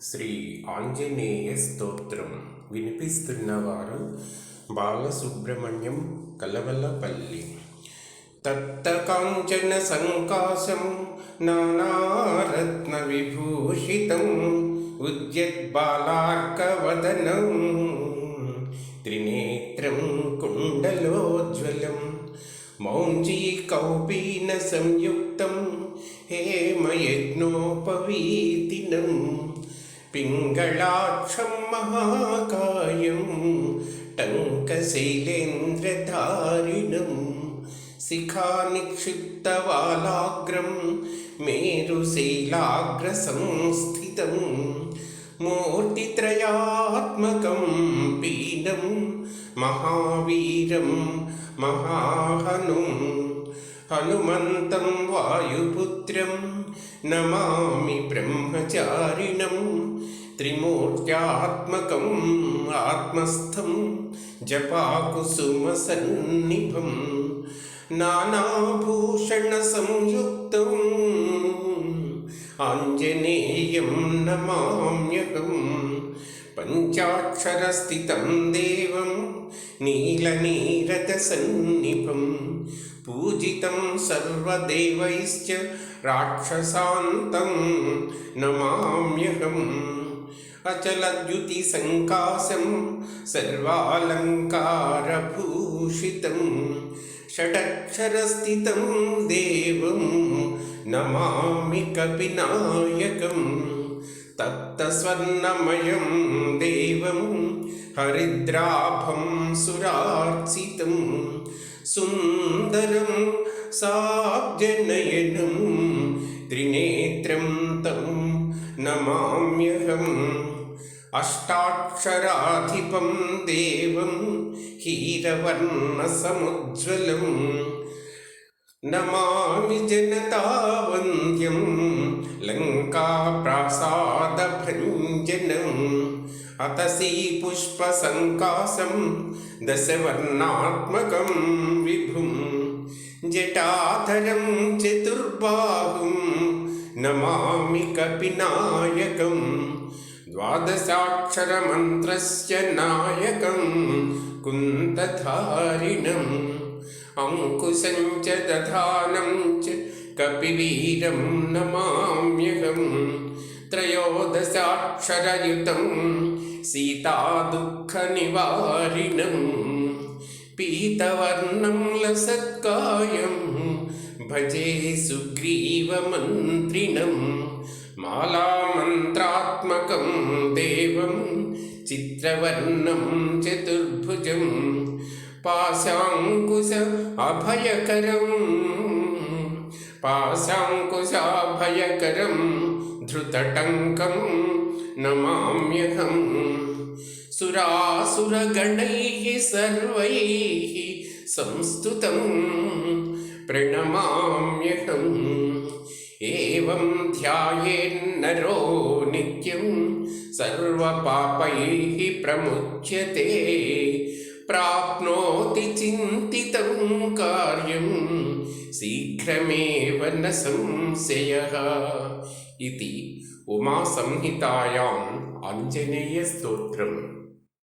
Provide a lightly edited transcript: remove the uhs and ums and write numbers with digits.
శ్రీ ఆంజనేయ స్తోత్రం వినిపిస్తున్నవారు బాలసుబ్రహ్మణ్యం కలవలపల్లి. తప్తకాంచన సంకాశం నానారత్న విభూషితం ఉద్యద్బాలార్కవదనం త్రినేత్రం కుండలోజ్వలం మౌంజీ కౌపీన సంయుక్తం హేమయజ్ఞోపవీతినం పింగళాక్షం మహాకాయం టంకశైలేంద్రధారిణం శిఖానిక్షిప్తవాలాగ్రం మేరుశైలాగ్రసంస్థితం మూర్తిత్రయాత్మకం పీనం మహావీరం మహాహనుం హనుమంతం వాయుపుత్రం నమామి బ్రహ్మచారిణం త్రిమూర్త్యాత్మకం ఆత్మస్థం జపాకుసుమసన్నిభం నానాభూషణ సంయుక్తం ఆంజనేయం నమామ్యహం పంచాక్షరస్థితం దేవం నీలనీరదసన్నిభం పూజితం సర్వదేవైశ్చ రాక్షసాంతం నమామ్యహం అచలద్యుతి సంకాశం సర్వాలంకారభూషితం షడక్షరస్థితం దేవం నమామి కపినాయకం తప్తస్వర్ణమయం దేవం హరిద్రాభం సురార్చితం సుందరం సాబ్జనయనం త్రినేత్రం తం నమామ్యహం అష్టాక్షరాధిపం దేవం హీరవర్ణసముజ్వలం నమామి జనతావంద్యం లంకాప్రాసాదభంజనం అతసీ పుష్పసంకాశం దశవర్ణాత్మకం విభుం జటాధరం చతుర్బాహుం నమామి కపినాయకం ద్వాదశాక్షరమంత్రస్య నాయకం కుందధారిణం అంకుశం చ దధానం చ కపివీరం నమామ్యహం త్రయోదశాక్షరయుతం సీతాదుఃఖనివారిణం పీతవర్ణం లసత్కాయం భజే సుగ్రీవమంత్రిణం మాలామంత్రాత్మకం దేవం చిత్రవర్ణం చతుర్భుజం పాశాంకుశ అభయకరం ధృతటంకం నమామ్యహం సురాసురగణైః సర్వైః సంస్తుతం ప్రణమామ్యహం ఏవం ధ్యాయేన్నరో నిత్యం సర్వపాపైః ప్రముచ్యతే ప్రాప్నోతి చింతితం కార్యం శీఘ్రమేవ న సంశయః. ఇది ఉమాసంహితాయాం ఆంజనేయ స్తోత్రం.